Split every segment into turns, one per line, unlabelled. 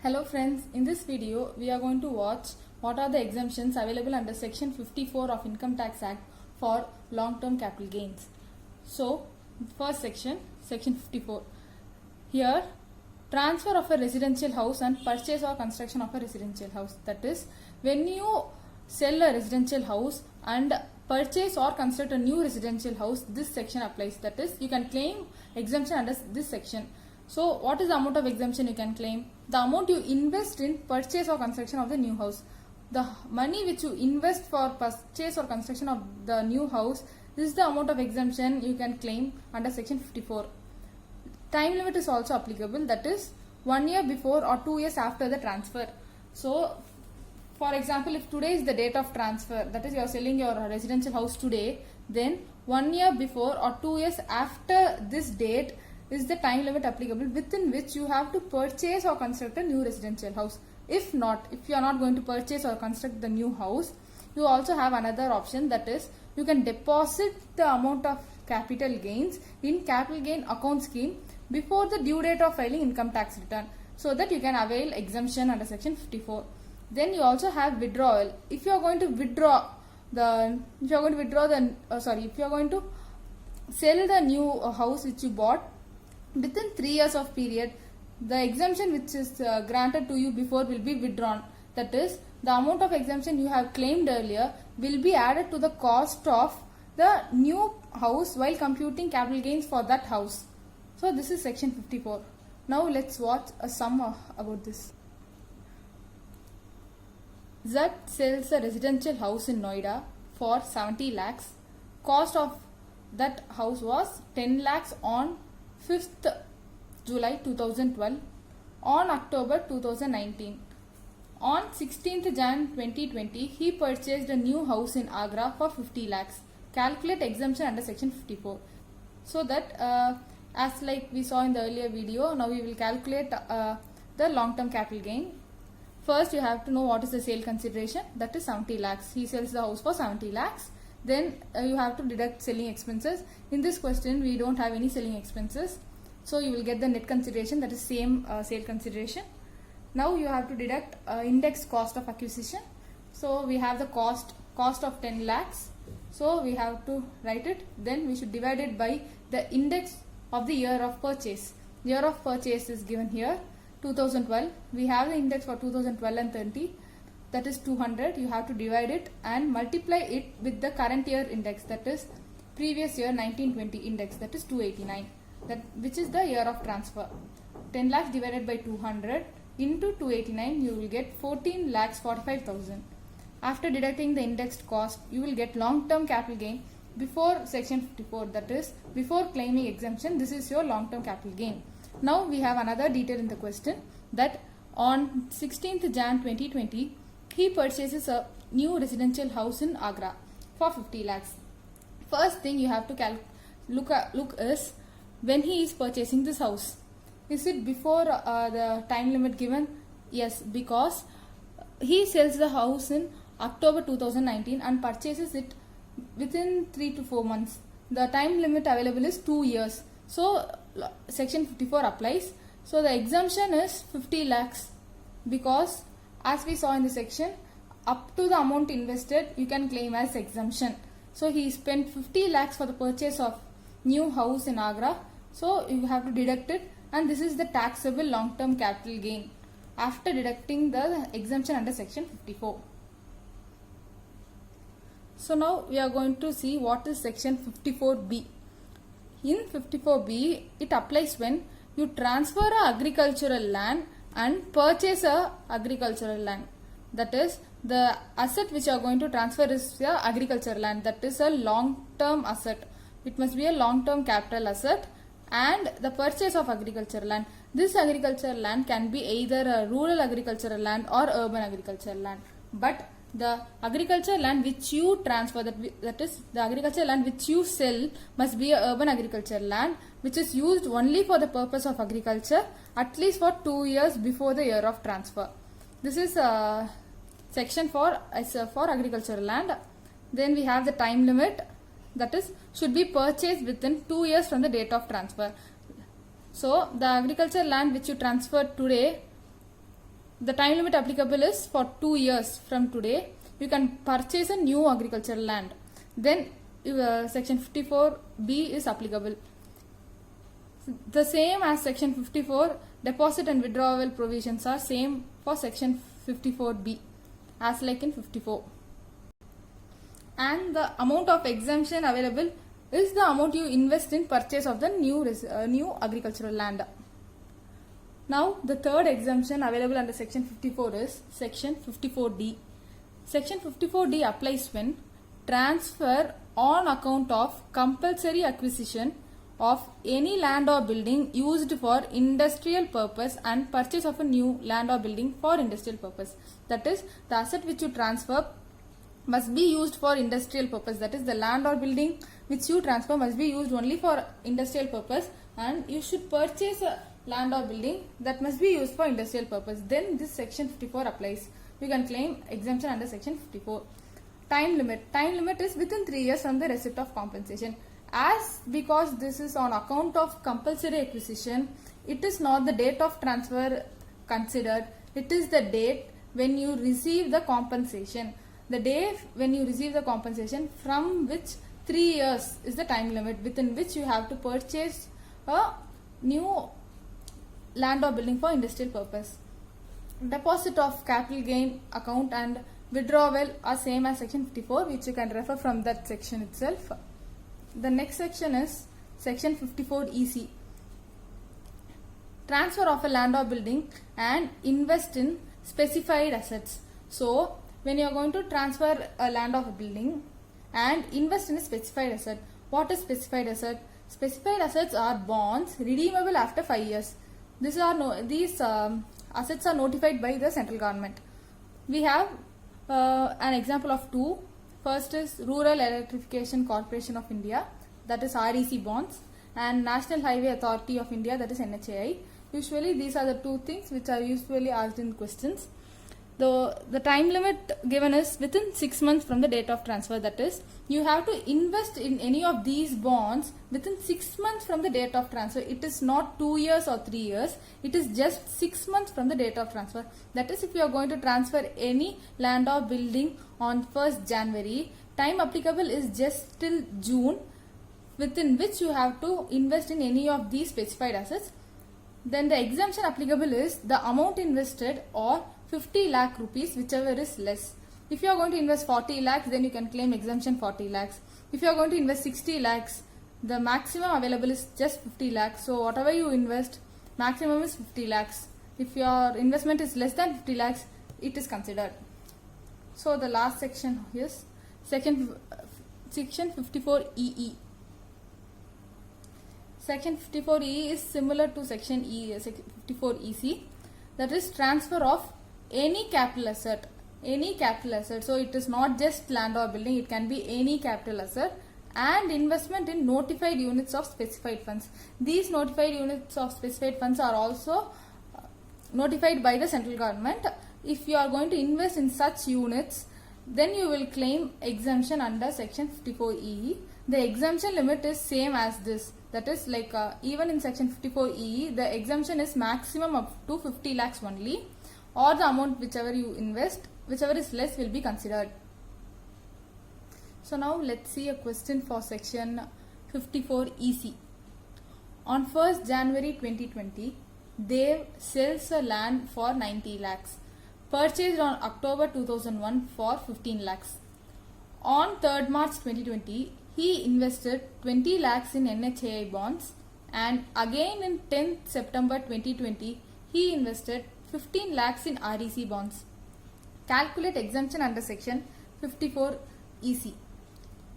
Hello friends, in this video we are going to watch what are the exemptions available under section 54 of Income Tax Act for long-term capital gains. So, first section 54. Here, transfer of a residential house and purchase or construction of a residential house. That is, when you sell a residential house and purchase or construct a new residential house, this section applies. That is, you can claim exemption under this section. So, what is the amount of exemption you can claim? The amount you invest in purchase or construction of the new house. The money which you invest for purchase or construction of the new house, this is the amount of exemption you can claim under section 54. Time limit is also applicable, that is 1 year before or 2 years after the transfer. So, for example, if today is the date of transfer, that is you are selling your residential house today, then 1 year before or 2 years after this date is the time limit applicable within which you have to purchase or construct a new residential house. If not, if you are not going to purchase or construct the new house, you also have another option, that is you can deposit the amount of capital gains in capital gain account scheme before the due date of filing income tax return, so that you can avail exemption under section 54. Then you also have withdrawal. If you are going to sell the new house which you bought within 3 years of period, the exemption which is granted to you before will be withdrawn. That is, the amount of exemption you have claimed earlier will be added to the cost of the new house while computing capital gains for that house. So this is section 54. Now let's watch a sum about this. Z sells a residential house in Noida for 70 lakhs. Cost of that house was 10 lakhs on 5th July 2012. On October 2019. On 16th Jan 2020, he purchased a new house in Agra for 50 lakhs. Calculate exemption under section 54. So that as like we saw in the earlier video, now we will calculate the long-term capital gain. First you have to know what is the sale consideration, that is 70 lakhs. He sells the house for 70 lakhs. Then you have to deduct selling expenses. In this question we don't have any selling expenses, so you will get the net consideration, that is same sale consideration. Now you have to deduct index cost of acquisition. So we have the cost of 10 lakhs. So we have to write it. Then we should divide it by the index of the year of purchase. Year of purchase is given here, 2012. We have the index for 2012 and 30. That is 200. You have to divide it and multiply it with the current year index, that is previous year 1920 index, that is 289, which is the year of transfer. 10 lakhs divided by 200 into 289, you will get 14 lakhs 45,000. After deducting the indexed cost, you will get long-term capital gain before section 54, that is before claiming exemption. This is your long-term capital gain. Now we have another detail in the question, that on 16th Jan 2020, he purchases a new residential house in Agra for 50 lakhs. First thing you have to look is when he is purchasing this house. Is it before the time limit given? Yes, because he sells the house in October 2019 and purchases it within 3 to 4 months. The time limit available is 2 years. So section 54 applies. So the exemption is 50 lakhs because as we saw in the section, up to the amount invested you can claim as exemption. So he spent 50 lakhs for the purchase of new house in Agra. So you have to deduct it, and this is the taxable long-term capital gain after deducting the exemption under section 54. So now we are going to see what is section 54B. In 54B, it applies when you transfer a agricultural land and purchase a agricultural land. That is, the asset which you are going to transfer is a agricultural land. That is a long-term asset. It must be a long-term capital asset. And the purchase of agricultural land. This agricultural land can be either a rural agricultural land or urban agricultural land. But the agricultural land which you transfer, that is the agricultural land which you sell, must be a urban agricultural land which is used only for the purpose of agriculture at least for 2 years before the year of transfer. This is a section for agricultural land. Then we have the time limit, that is should be purchased within 2 years from the date of transfer. So the agricultural land which you transfer today the time limit applicable is for 2 years from today. You can purchase a new agricultural land. Then section 54B is applicable. The same as section 54, deposit and withdrawal provisions are same for section 54B as like in 54. And the amount of exemption available is the amount you invest in purchase of the new agricultural land. Now the third exemption available under section 54 is section 54D. Section 54D applies when transfer on account of compulsory acquisition of any land or building used for industrial purpose and purchase of a new land or building for industrial purpose. That is, the asset which you transfer must be used for industrial purpose. That is, the land or building which you transfer must be used only for industrial purpose, and you should purchase a land or building that must be used for industrial purpose. Then this section 54 applies. You can claim exemption under section 54. Time limit. Time limit is within 3 years from the receipt of compensation. As because this is on account of compulsory acquisition, it is not the date of transfer considered. It is the date when you receive the compensation. The day when you receive the compensation, from which 3 years is the time limit within which you have to purchase a new land or building for industrial purpose. Deposit of capital gain account and withdrawal are same as section 54, which you can refer from that section itself. The next section is section 54EC. Transfer of a land or building and invest in specified assets. So when you are going to transfer a land or a building and invest in a specified asset. What is specified asset? Specified assets are bonds redeemable after 5 years. These assets are notified by the central government. We have an example of two. First is Rural Electrification Corporation of India, that is REC bonds, and National Highway Authority of India, that is NHAI. Usually these are the two things which are usually asked in questions. The time limit given is within 6 months from the date of transfer. That is, you have to invest in any of these bonds within 6 months from the date of transfer. It is not 2 years or 3 years. It is just 6 months from the date of transfer. That is, if you are going to transfer any land or building on 1st January, time applicable is just till June, within which you have to invest in any of these specified assets. Then the exemption applicable is the amount invested or 50 lakh rupees, whichever is less. If you are going to invest 40 lakhs, then you can claim exemption 40 lakhs. If you are going to invest 60 lakhs, the maximum available is just 50 lakhs. So whatever you invest, maximum is 50 lakhs. If your investment is less than 50 lakhs, it is considered. So the last section is section 54EE. Section 54E is similar to section 54EC. That is transfer of any capital asset. So it is not just land or building, it can be any capital asset, and investment in notified units of specified funds. These notified units of specified funds are also notified by the central government. If you are going to invest in such units, then you will claim exemption under section 54EE. The exemption limit is same as this. That is, like even in section 54EE, the exemption is maximum up to 50 lakhs only, or the amount whichever you invest, whichever is less will be considered. So now let's see a question for section 54EC. On 1st January 2020, Dev sells a land for 90 lakhs, purchased on October 2001 for 15 lakhs. On 3rd March 2020, he invested 20 lakhs in NHAI bonds, and again in 10th September 2020, he invested 15 lakhs in REC bonds. Calculate exemption under section 54EC.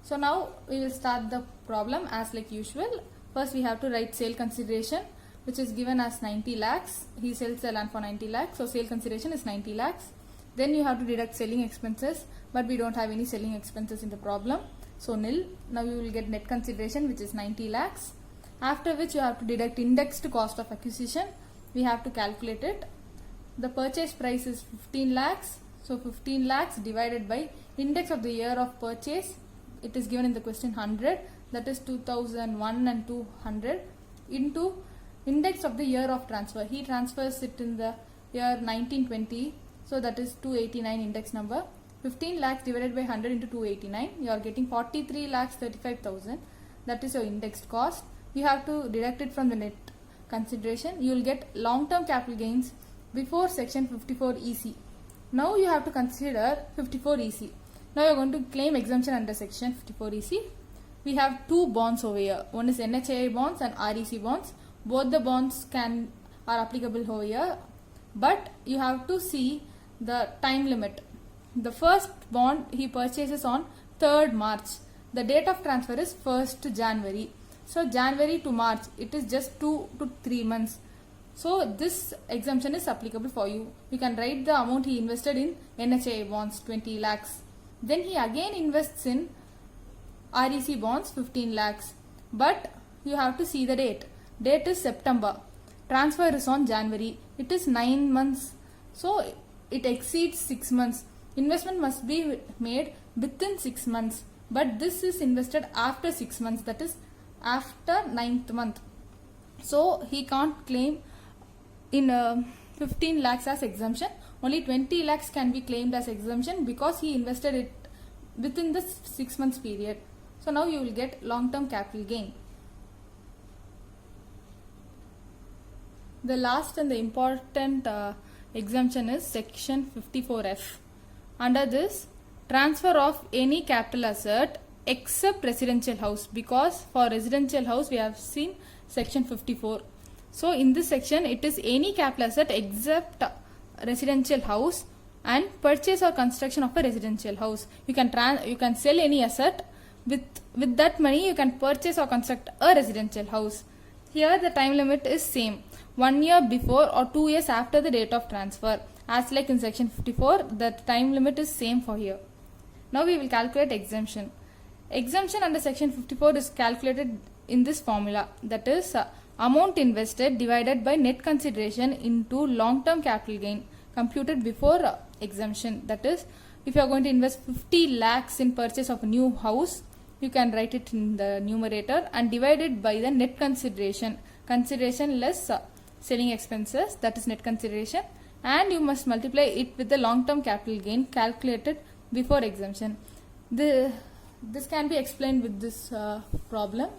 So now we will start the problem as like usual. First we have to write sale consideration, which is given as 90 lakhs. He sells the land for 90 lakhs. So sale consideration is 90 lakhs. Then you have to deduct selling expenses, but we don't have any selling expenses in the problem. So nil. Now you will get net consideration, which is 90 lakhs. After which you have to deduct indexed cost of acquisition. We have to calculate it. The purchase price is 15 lakhs. So 15 lakhs divided by index of the year of purchase. It is given in the question 100. That is 2001 and 200 into index of the year of transfer. He transfers it in the Here 1920, so that is 289 index number. 15 lakhs divided by 100 into 289, you are getting 43 lakhs 35,000. That is your indexed cost. You have to deduct it from the net consideration. You will get long-term capital gains before section 54 EC. Now you have to consider 54 EC. Now you are going to claim exemption under section 54 EC. We have two bonds over here. One is NHAI bonds and REC bonds. Both the bonds are applicable over here, but you have to see the time limit. The first bond he purchases on 3rd March. The date of transfer is 1st January. So January to March, it is just 2 to 3 months. So this exemption is applicable for you. You can write the amount he invested in NHAI bonds, 20 lakhs. Then he again invests in REC bonds, 15 lakhs. But you have to see the date. Date is September. Transfer is on January. It is 9 months. So it exceeds 6 months. Investment must be made within 6 months. But this is invested after 6 months. That is after 9th month. So he can't claim in 15 lakhs as exemption. Only 20 lakhs can be claimed as exemption because he invested it within the 6 months period. So now you will get long-term capital gain. The last and the important exemption is section 54F. Under this, transfer of any capital asset except residential house, because for residential house we have seen section 54. So in this section it is any capital asset except residential house and purchase or construction of a residential house. You can sell any asset. With that money you can purchase or construct a residential house. Here the time limit is same, 1 year before or 2 years after the date of transfer. As like in section 54, the time limit is same for here. Now we will calculate exemption. Exemption under section 54 is calculated in this formula, that is amount invested divided by net consideration into long-term capital gain computed before exemption. That is, if you are going to invest 50 lakhs in purchase of a new house, you can write it in the numerator and divide it by the net consideration less selling expenses, that is net consideration, and you must multiply it with the long-term capital gain calculated before exemption. This can be explained with this problem.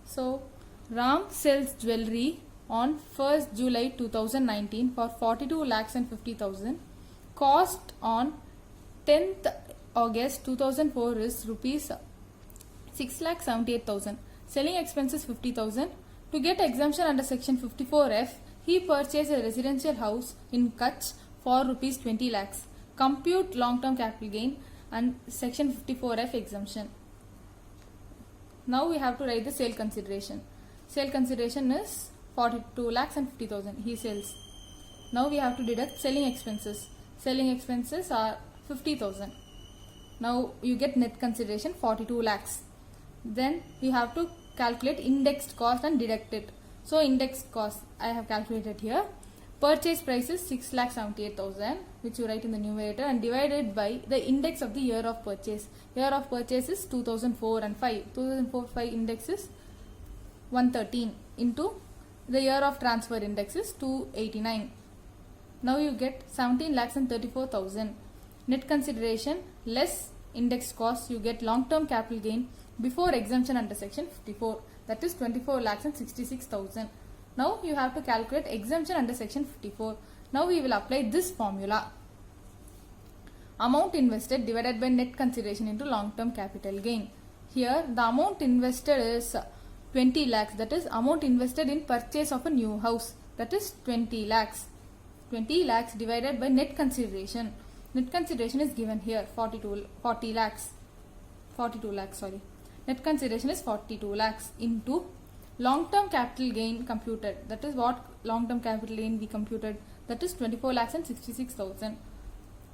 So Ram sells jewelry on 1st July 2019 for 42 lakhs and 50,000. Cost on 10th August 2004 is rupees 6,78,000. Selling expenses 50,000. To get exemption under section 54F, he purchased a residential house in Kutch for rupees 20 lakhs. Compute long-term capital gain and section 54F exemption. Now we have to write the sale consideration. Sale consideration is 42 lakhs and 50,000. He sells. Now we have to deduct selling expenses. Selling expenses are 50,000. Now you get net consideration 42 lakhs. Then you have to calculate indexed cost and deduct it. So indexed cost I have calculated here. Purchase price is 6,78,000, which you write in the numerator, and divided by the index of the year of purchase. Year of purchase is 2004 and 5. 2004-5 index is 113 into the year of transfer index is 289. Now you get 17 lakhs and 34,000. Net consideration less indexed cost, you get long-term capital gain before exemption under section 54, that is 24 lakhs and 66,000. Now you have to calculate exemption under section 54. Now we will apply this formula. Amount invested divided by net consideration into long-term capital gain. Here the amount invested is 20 lakhs, that is amount invested in purchase of a new house, that is 20 lakhs. 20 lakhs divided by net consideration. Net consideration is given here 42 lakhs. Net consideration is 42 lakhs into long-term capital gain computed. That is what long-term capital gain we computed. That is 24 lakhs and 66,000.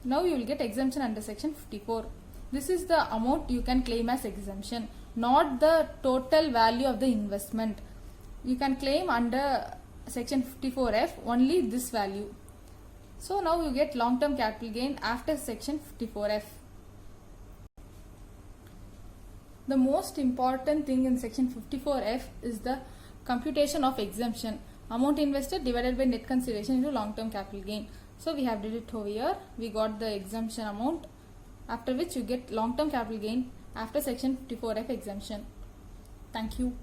Now you will get exemption under section 54. This is the amount you can claim as exemption, not the total value of the investment. You can claim under section 54F only this value. So now you get long-term capital gain after section 54F. The most important thing in section 54F is the computation of exemption. amount invested divided by net consideration into long term capital gain. So we have did it over here. We got the exemption amount, after which you get long term capital gain after section 54F exemption. Thank you.